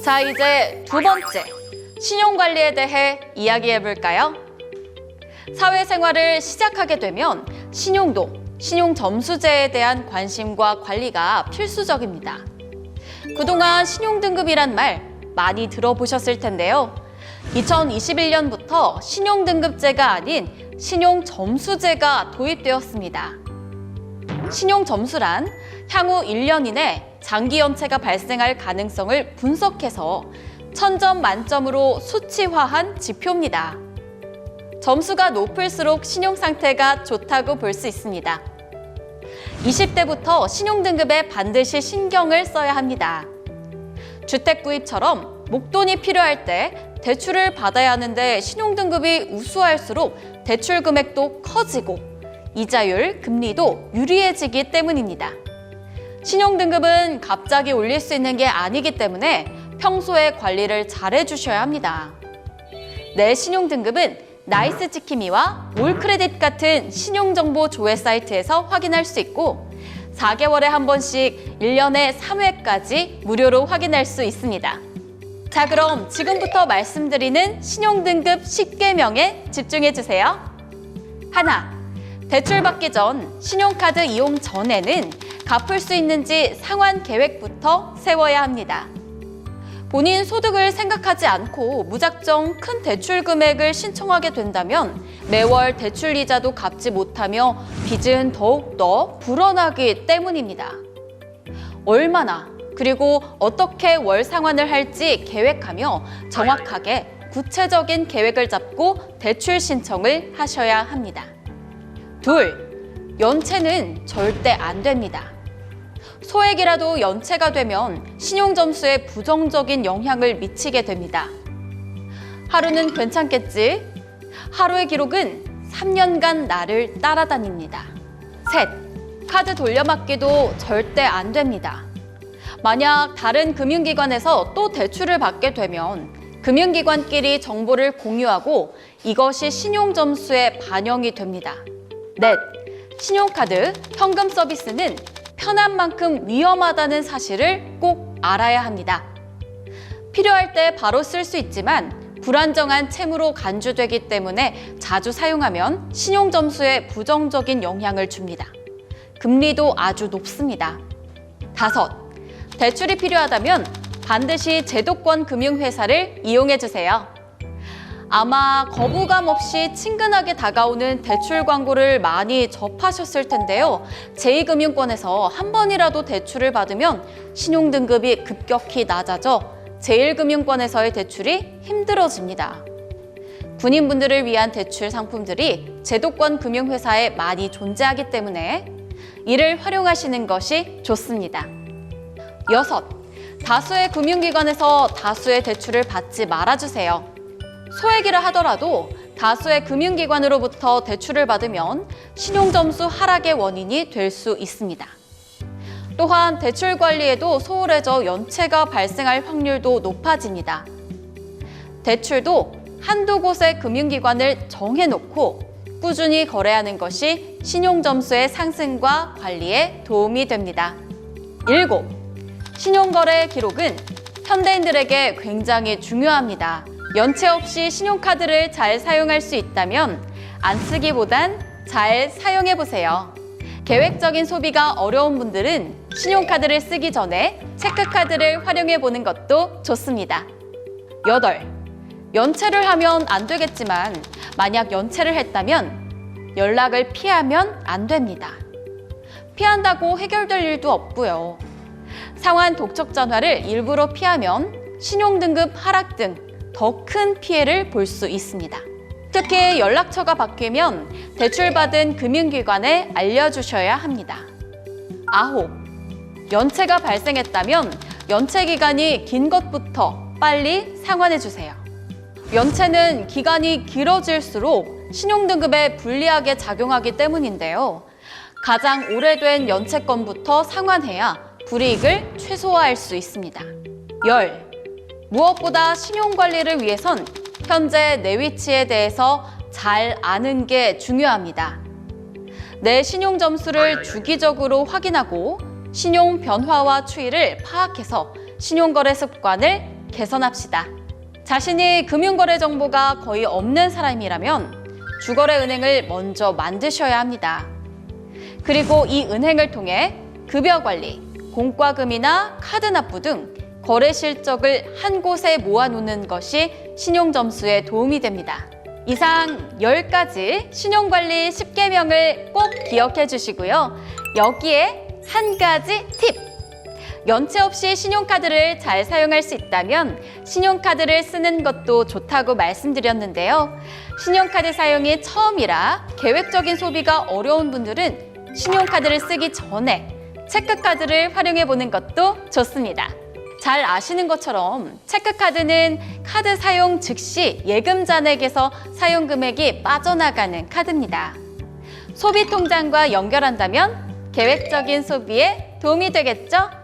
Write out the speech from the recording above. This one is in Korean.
자, 이제 두 번째, 신용관리에 대해 이야기해 볼까요? 사회생활을 시작하게 되면 신용도, 신용점수제에 대한 관심과 관리가 필수적입니다. 그동안 신용등급이란 말 많이 들어보셨을 텐데요. 2021년부터 신용등급제가 아닌 신용점수제가 도입되었습니다. 신용점수란 향후 1년 이내 장기 연체가 발생할 가능성을 분석해서 1000점 만점으로 수치화한 지표입니다. 점수가 높을수록 신용 상태가 좋다고 볼 수 있습니다. 20대부터 신용등급에 반드시 신경을 써야 합니다. 주택 구입처럼 목돈이 필요할 때 대출을 받아야 하는데 신용등급이 우수할수록 대출 금액도 커지고 이자율, 금리도 유리해지기 때문입니다. 신용등급은 갑자기 올릴 수 있는 게 아니기 때문에 평소에 관리를 잘 해주셔야 합니다. 내 신용등급은 나이스지킴이와 올크레딧 같은 신용정보 조회 사이트에서 확인할 수 있고 4개월에 한 번씩 1년에 3회까지 무료로 확인할 수 있습니다. 자, 그럼 지금부터 말씀드리는 신용등급 10개명에 집중해주세요. 하나, 대출 받기 전 신용카드 이용 전에는 갚을 수 있는지 상환 계획부터 세워야 합니다. 본인 소득을 생각하지 않고 무작정 큰 대출 금액을 신청하게 된다면 매월 대출 이자도 갚지 못하며 빚은 더욱더 불어나기 때문입니다. 얼마나 그리고 어떻게 월 상환을 할지 계획하며 정확하게 구체적인 계획을 잡고 대출 신청을 하셔야 합니다. 둘, 연체는 절대 안 됩니다. 소액이라도 연체가 되면 신용점수에 부정적인 영향을 미치게 됩니다. 하루는 괜찮겠지? 하루의 기록은 3년간 나를 따라다닙니다. 셋, 카드 돌려막기도 절대 안 됩니다. 만약 다른 금융기관에서 또 대출을 받게 되면 금융기관끼리 정보를 공유하고 이것이 신용점수에 반영이 됩니다. 넷, 신용카드, 현금 서비스는 편한 만큼 위험하다는 사실을 꼭 알아야 합니다. 필요할 때 바로 쓸 수 있지만 불안정한 채무로 간주되기 때문에 자주 사용하면 신용점수에 부정적인 영향을 줍니다. 금리도 아주 높습니다. 다섯, 대출이 필요하다면 반드시 제도권 금융회사를 이용해주세요. 아마 거부감 없이 친근하게 다가오는 대출 광고를 많이 접하셨을 텐데요. 제2금융권에서 한 번이라도 대출을 받으면 신용등급이 급격히 낮아져 제1금융권에서의 대출이 힘들어집니다. 군인분들을 위한 대출 상품들이 제도권 금융회사에 많이 존재하기 때문에 이를 활용하시는 것이 좋습니다. 여섯, 다수의 금융기관에서 다수의 대출을 받지 말아주세요. 소액이라 하더라도 다수의 금융기관으로부터 대출을 받으면 신용점수 하락의 원인이 될 수 있습니다. 또한 대출 관리에도 소홀해져 연체가 발생할 확률도 높아집니다. 대출도 한두 곳의 금융기관을 정해놓고 꾸준히 거래하는 것이 신용점수의 상승과 관리에 도움이 됩니다. 7. 신용거래 기록은 현대인들에게 굉장히 중요합니다. 연체 없이 신용카드를 잘 사용할 수 있다면 안 쓰기보단 잘 사용해보세요. 계획적인 소비가 어려운 분들은 신용카드를 쓰기 전에 체크카드를 활용해보는 것도 좋습니다. 8. 연체를 하면 안 되겠지만 만약 연체를 했다면 연락을 피하면 안 됩니다. 피한다고 해결될 일도 없고요. 상환 독촉 전화를 일부러 피하면 신용등급 하락 등 더 큰 피해를 볼 수 있습니다. 특히 연락처가 바뀌면 대출받은 금융기관에 알려주셔야 합니다. 9. 연체가 발생했다면 연체 기간이 긴 것부터 빨리 상환해주세요. 연체는 기간이 길어질수록 신용등급에 불리하게 작용하기 때문인데요. 가장 오래된 연체건부터 상환해야 불이익을 최소화할 수 있습니다. 10. 무엇보다 신용관리를 위해선 현재 내 위치에 대해서 잘 아는 게 중요합니다. 내 신용 점수를 주기적으로 확인하고 신용 변화와 추이를 파악해서 신용거래 습관을 개선합시다. 자신이 금융거래 정보가 거의 없는 사람이라면 주거래 은행을 먼저 만드셔야 합니다. 그리고 이 은행을 통해 급여 관리, 공과금이나 카드 납부 등 거래 실적을 한 곳에 모아놓는 것이 신용점수에 도움이 됩니다. 이상 10가지 신용관리 10계명을 꼭 기억해 주시고요. 여기에 한 가지 팁! 연체 없이 신용카드를 잘 사용할 수 있다면 신용카드를 쓰는 것도 좋다고 말씀드렸는데요. 신용카드 사용이 처음이라 계획적인 소비가 어려운 분들은 신용카드를 쓰기 전에 체크카드를 활용해 보는 것도 좋습니다. 잘 아시는 것처럼 체크카드는 카드 사용 즉시 예금 잔액에서 사용 금액이 빠져나가는 카드입니다. 소비 통장과 연결한다면 계획적인 소비에 도움이 되겠죠?